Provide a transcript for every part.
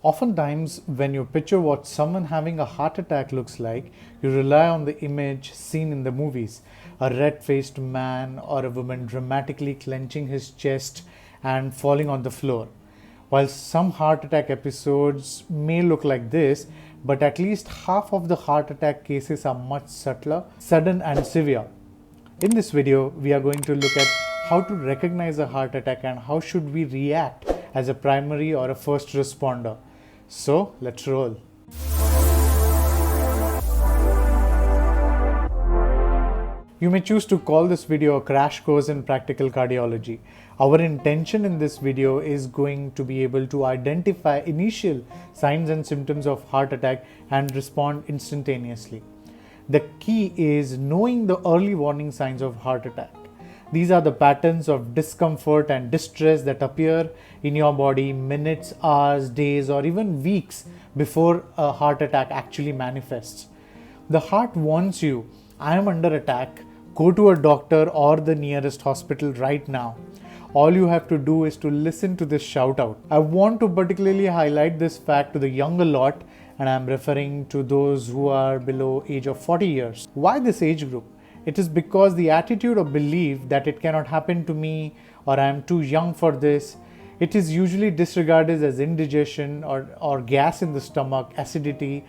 Oftentimes, when you picture what someone having a heart attack looks like, you rely on the image seen in the movies. A red-faced man or a woman dramatically clenching his chest and falling on the floor. While some heart attack episodes may look like this, but at least half of the heart attack cases are much subtler, sudden and severe. In this video, we are going to look at how to recognize a heart attack and how should we react as a primary or a first responder. So let's roll. You may choose to call this video a crash course in practical cardiology. Our intention in this video is going to be able to identify initial signs and symptoms of heart attack and respond instantaneously. The key is knowing the early warning signs of heart attack. These are the patterns of discomfort and distress that appear in your body minutes, hours, days, or even weeks before a heart attack actually manifests. The heart warns you, I am under attack, go to a doctor or the nearest hospital right now. All you have to do is to listen to this shout out. I want to particularly highlight this fact to the younger lot, and I am referring to those who are below age of 40 years. Why this age group? It is because the attitude or belief that it cannot happen to me or I am too young for this, it is usually disregarded as indigestion or gas in the stomach, acidity,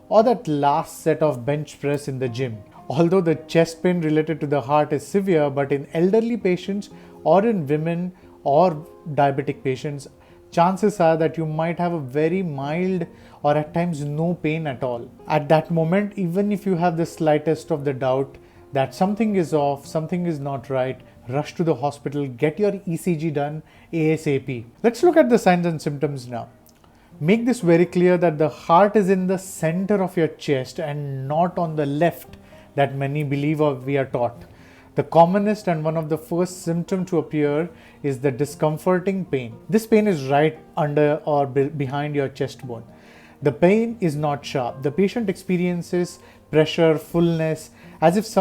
or that last set of bench press in the gym. Although the chest pain related to the heart is severe, but in elderly patients or in women or diabetic patients, chances are that you might have a very mild or at times no pain at all. At that moment, even if you have the slightest of the doubt that something is off, something is not right, rush to the hospital, get your ECG done ASAP. Let's look at the signs and symptoms now. Make this very clear that the heart is in the center of your chest and not on the left that many believe or we are taught. The commonest and one of the first symptoms to appear is the discomforting pain. This pain is right under or behind your chest bone. The pain is not sharp. The patient experiences pressure, fullness, as if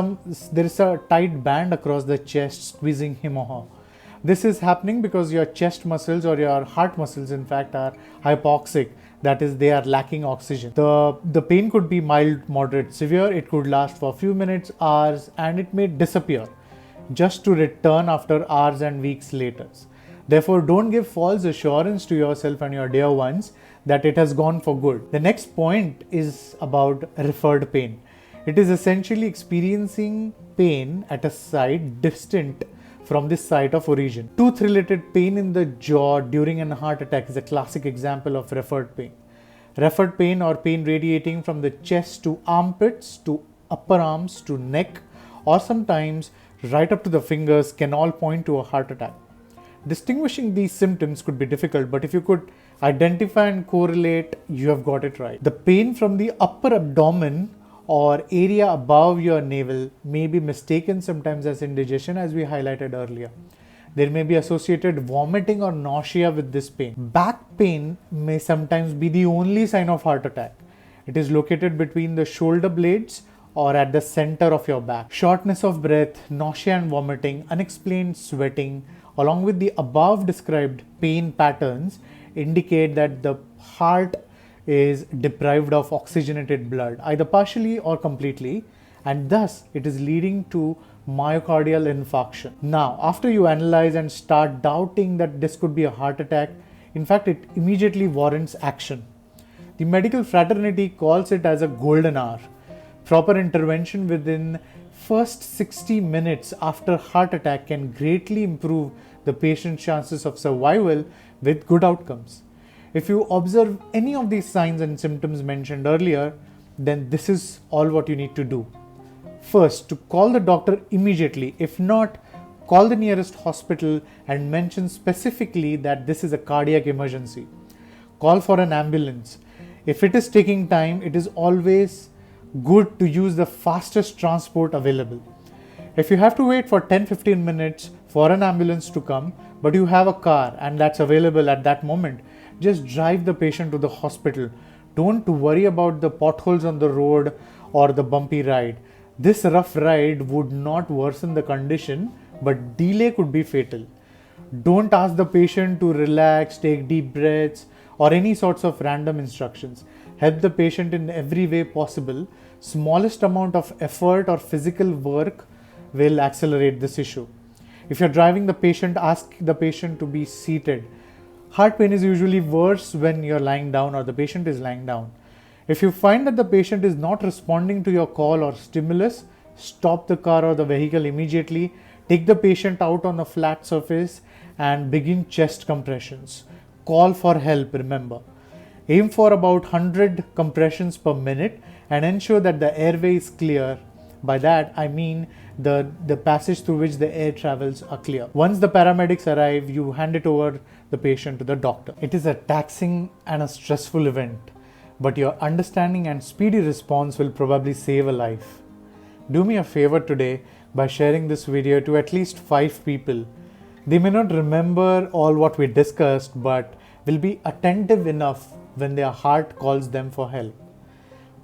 there is a tight band across the chest squeezing him or her. This is happening because your chest muscles or your heart muscles in fact are hypoxic, that is they are lacking oxygen. The pain could be mild, moderate, severe. It could last for a few minutes, hours, and it may disappear just to return after hours and weeks later. Therefore, don't give false assurance to yourself and your dear ones that it has gone for good. The next point is about referred pain. It is essentially experiencing pain at a site distant from the site of origin. Tooth-related pain in the jaw during a heart attack is a classic example of referred pain. Referred pain or pain radiating from the chest to armpits to upper arms to neck or sometimes right up to the fingers can all point to a heart attack. Distinguishing these symptoms could be difficult, but if you could identify and correlate, you have got it right. The pain from the upper abdomen or area above your navel may be mistaken sometimes as indigestion, as we highlighted earlier. There may be associated vomiting or nausea with this pain. Back pain may sometimes be the only sign of heart attack. It is located between the shoulder blades or at the center of your back. Shortness of breath, nausea and vomiting, unexplained sweating, along with the above described pain patterns indicate that the heart is deprived of oxygenated blood, either partially or completely, and thus it is leading to myocardial infarction. Now, after you analyze and start doubting that this could be a heart attack, in fact, it immediately warrants action. The medical fraternity calls it as a golden hour. Proper intervention within first 60 minutes after heart attack can greatly improve the patient's chances of survival with good outcomes. If you observe any of these signs and symptoms mentioned earlier, then this is all what you need to do. First, to call the doctor immediately. If not, call the nearest hospital and mention specifically that this is a cardiac emergency. Call for an ambulance. If it is taking time, it is always good to use the fastest transport available. If you have to wait for 10-15 minutes for an ambulance to come, but you have a car and that's available at that moment, just drive the patient to the hospital. Don't worry about the potholes on the road or the bumpy ride. This rough ride would not worsen the condition, but delay could be fatal. Don't ask the patient to relax, take deep breaths, or any sorts of random instructions. Help the patient in every way possible. Smallest amount of effort or physical work will accelerate this issue. If you're driving the patient, ask the patient to be seated. Heart pain is usually worse when you're lying down or the patient is lying down. If you find that the patient is not responding to your call or stimulus, stop the car or the vehicle immediately. Take the patient out on a flat surface and begin chest compressions. Call for help, remember. Aim for about 100 compressions per minute and ensure that the airway is clear. By that, I mean the passage through which the air travels are clear. Once the paramedics arrive, you hand it over the patient to the doctor. It is a taxing and a stressful event, but your understanding and speedy response will probably save a life. Do me a favor today by sharing this video to at least 5 people. They may not remember all what we discussed, but will be attentive enough when their heart calls them for help.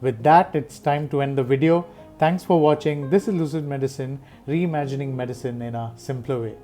With that, it's time to end the video. Thanks for watching. This is Lucid Medicine, reimagining medicine in a simpler way.